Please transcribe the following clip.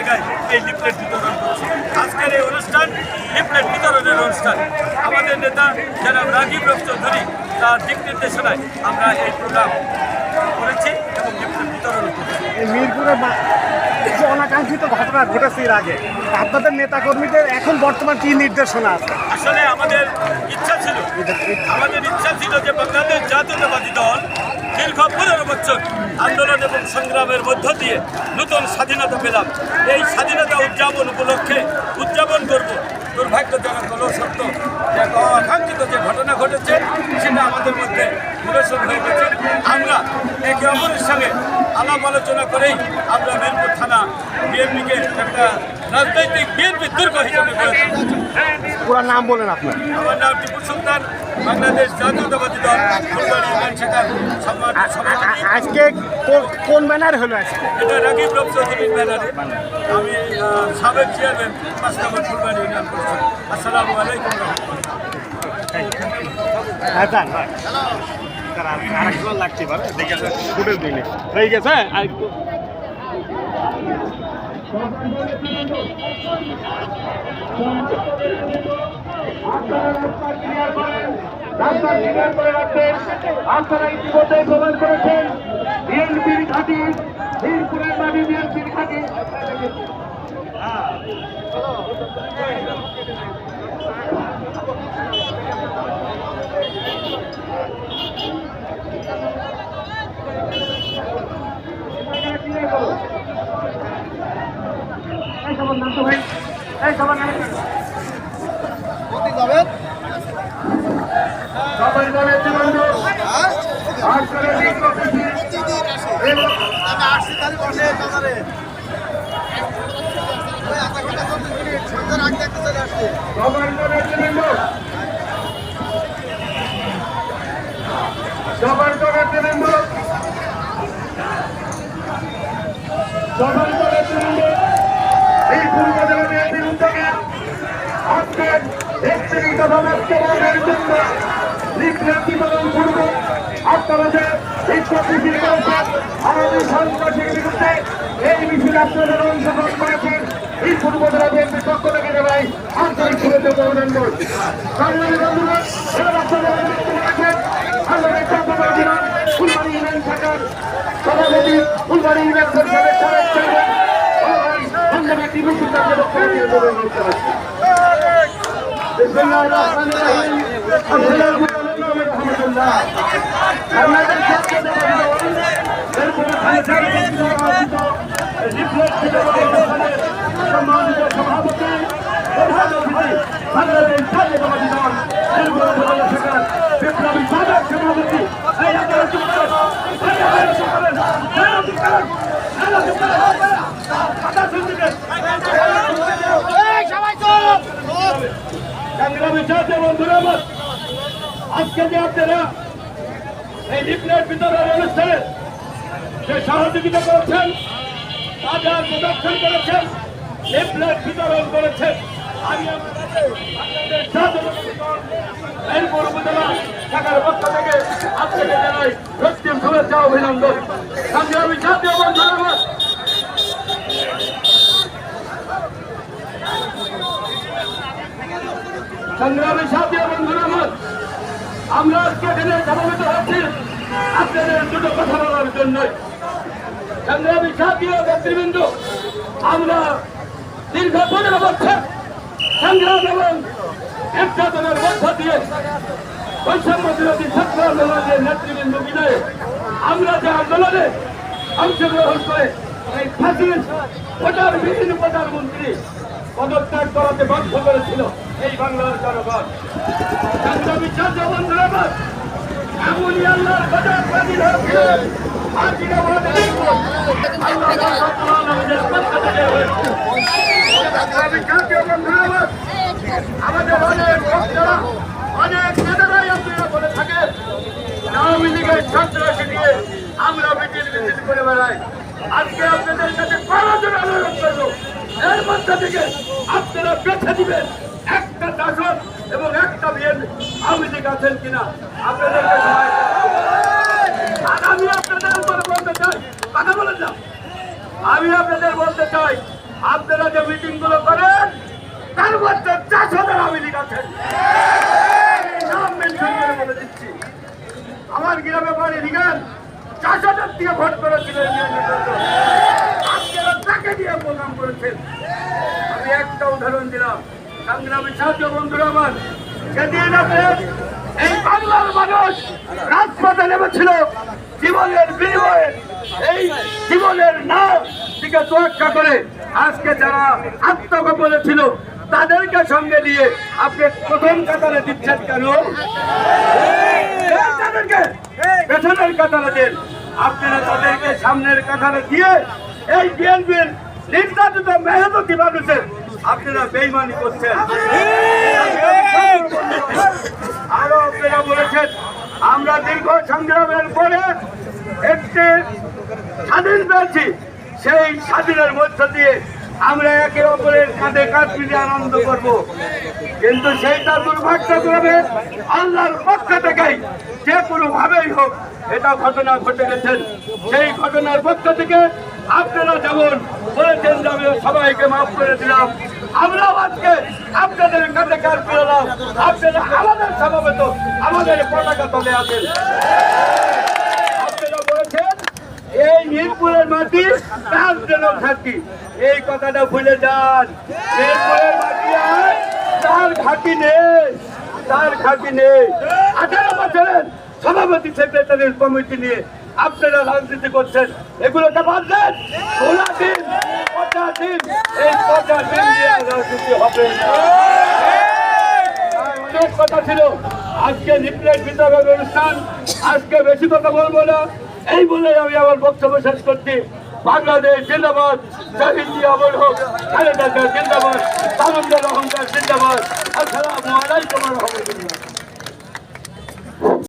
জায়গায় এই লিফলেট বিতরণ করছি। আজকের এই অনুষ্ঠান লিফলেট বিতরণের অনুষ্ঠান। আমাদের নেতা জনাব রাজীব চৌধুরী তার দিক নির্দেশনায় আমরা এই প্রোগ্রাম করেছি এবং লিফলেট বিতরণ করেছি। মিরপুরে অনাকাঙ্ক্ষিত ঘটনা ঘটেছে এর আগে, আপনাদের নেতাকর্মীদের এখন বর্তমান কি নির্দেশনা আছে? আসলে আমাদের ইচ্ছা ছিল যে বাংলাদেশ জাতীয়তাবাদী দল দীর্ঘ 15 বছর আন্দোলন এবং সংগ্রামের মধ্য দিয়ে নতুন স্বাধীনতা পেলাম। এই স্বাধীনতা উদযাপন উপলক্ষে উদযাপন করব। দুর্ভাগ্যজনক হলেও সত্য যে অকাঙ্ক্ষিত যে ঘটনা ঘটেছে সেটা আমাদের মধ্যে নিরসন হয়ে গেছে। আমরা একে অপরের সঙ্গে আলাপ আলোচনা করেই আমরা মিরপুর থানা বিএনপিকে একটা রাজনৈতিক বিএনপির দুর্গ হিসেবে গড়ে তুলেছি। পুরো নাম বলেন আপনার? আমার নাম টিপু সুলতান, বাংলাদেশ জাতীয়তাবাদী দল ফুলবাড়ি ইউনিয়ন শাখার সম্মানিত সভাপতি। আজকে কোন ব্যানার হলো আজকে? এটা রাগিব চৌধুরীর ব্যানারে। আমি সাবেক চেয়ারম্যান 5 নম্বর ফুলবাড়ি ইউনিয়ন পরিষদ। আসসালামু আলাইকুম। আরেকজন লাগতে পারে, দেখেছে ফুটেজ দিলে হয়ে গেছে। আপনারা ইতিমধ্যে প্রমাণ করেছেন বিএনপির ঘাঁটি, মিরপুরের মাটি বিএনপির ঘাঁটি। সবাই দলের জীবন এই পূর্ব জেলা বিএনপির উদ্যোগে আজকের ব্যক্তিগত সমাজের জন্য লিফলেট বিতরণ করব। আপনারা যে বিক্ষোভ মিছিল করেছেন আওয়ামী সন্ত্রাসীর বিরুদ্ধে, এই মিছিলে আপনাদের অংশগ্রহণ করেছেন এই পূর্ব জেলা বিএনপির পক্ষ থেকে জানাই আন্তরিক শুভেচ্ছা অভিনন্দন। সংগ্রামী বন্ধুগণ, এবার আপনারা রাখেন আমাদের চট্টগ্রাম ফুলবাড়ি ইউনিয়ন শাখার সভাপতি, ফুলবাড়ি ইউনিয়ন পরিষদের সাবেক চেয়ারম্যান ধন্যবাদ টিপু সুলতানকে বক্তব্য দিয়ে দেবেন। সম্মানিত সভাপতি, প্রধান অতিথি, বাংলাদেশ জাতীয়তাবাদী দল বিপ্লবী সাবেক সভাপতি, আজকে যে আপনারা এই লিফলেট বিতরণ অনুষ্ঠানে যে সহযোগিতা করেছেন, বাজার প্রদর্শন করেছেন, লিফলেট বিতরণ করেছেন, আমি মিরপুর উপজেলা শাখার পক্ষ থেকে আজকে জানাই রক্তিম শুভেচ্ছা অভিনন্দন। সংগ্রামী জাতীয় বন্ধুরা, সংগ্রামী জাতীয় বন্ধুরা, আমরা আজকে এখানে সমবেত হচ্ছি আপনাদের দুটো কথা বলার জন্য। সংগ্রামী জাতীয় নেতৃবৃন্দ, আমরা দীর্ঘ 15 বছর সংগ্রাম এবং নির্যাতনের মধ্য দিয়ে বৈষম্য বিরোধী ছাত্র আন্দোলনের নেতৃবৃন্দ বিনয়ে আমরা যে আন্দোলনে অংশগ্রহণ করে এই ফাঁসির বিভিন্ন প্রধানমন্ত্রী পদত্যাগ করাতে বাধ্য করেছিল এই বাংলার জনগণ। সংগ্রামী জাতীয় বন্ধুরা, এমনই আল্লাহর বাজার বাজির হচ্ছে আমাদের অনেক বক্তারা, অনেক নেতারাই আপনারা বলে থাকেন আওয়ামী লীগের সন্ত্রাসী নিয়ে আমরা মিছিল করে বেড়াই। আজকে আপনাদের কাছে করার অনুরোধ করবো, এর মধ্যে থেকে আপনারা বেছে দিবেন একটা শাসক এবং একটা আওয়ামী লীগ আছেন কিনা আপনাদেরকে সবাই। আমি আপনাদের উপরে বলতে চাই, কথা বলেন না, আমি আপনাদের বলতে চাই আপনারা যে মিটিং গুলো করেন তার মধ্যে 400 আওয়ামী লীগ আছেন। নাম মেনশন করে বলে দিচ্ছি, আমার গ্রামে বাড়ি লিগান 400 দিয়ে ভোট করেছিলেন, আপনারা তাকে দিয়ে প্রোগ্রাম করেছেন। আমি একটা উদাহরণ দিলাম, সংগ্রামী সাহায্য বন্ধুরা আমার, সেদিন এই বাংলার মানুষ রাজপথে নেমেছিল জীবনের বিনিময়ে, এই জীবনের নাম দিকে তোয়াক্কা করে আজকে যারা আত্মগোপনে ছিল তাদেরকে সঙ্গে নিয়ে আপনি প্রথম কাতারে দিচ্ছেন কেন? তাদেরকে পেছনের কাতারে দেন। আপনারা তাদেরকে সামনের কাতারে দিয়ে এই বিএনপির নির্যাতিত মেহনতি মানুষের আপনারা বেইমানি করছেন। আরো আপনারা বলেছেন আমরা দীর্ঘ সংগ্রামের পরে একটি স্বাধীন পেয়েছি, সেই স্বাধীনের মধ্য দিয়ে আমরা একে অপরের কাঁধে কাঁধ মিলিয়ে আনন্দ করব। কিন্তু সেইটা দুর্ভাগ্যক্রমে আল্লাহর পক্ষ থেকেই যে কোনো ভাবেই হোক এটা ঘটনা ঘটে গেছেন। সেই ঘটনার পক্ষ থেকে আপনারা যেমন বলেছেন যে আমি সবাইকে মাফ করে দিলাম, আমরাও আজকে আপনাদের কাঁধে কাঁধ মিলালাম। আপনারা আমাদের সমবেত আমাদের পতাকা তলে আছেন। আপনারা বলেছেন এই মিরপুরের মাটি তার জন্য ঘাঁটি, এই কথাটা ভুলে যান। মিরপুরের মাটি আর তার ঘাঁটি নেই, তার ঘাঁটি নেই। 18 বছরের সভাপতি সেক্রেটারির কমিটি নিয়ে আপনারা রাজনীতি করছেন, এগুলোকে বাদ দেন। 16 দিন 50 দিন, এই 50 দিন নিয়ে রাজনীতি হবে না। অনেক কথা ছিল, আজকে লিফলেট বিতরণ অনুষ্ঠান, আজকে বেশি কথা বলবো না, এই বলে আমি আমার বক্তব্য শেষ করছি। বাংলাদেশ জিন্দাবাদ, শহীদ জিয়া অমর হোক, খালেদা জিয়া জিন্দাবাদ, তারুণ্যের অহংকার জিন্দাবাদ। আসসালামু আলাইকুম ওয়া রাহমাতুল্লাহ।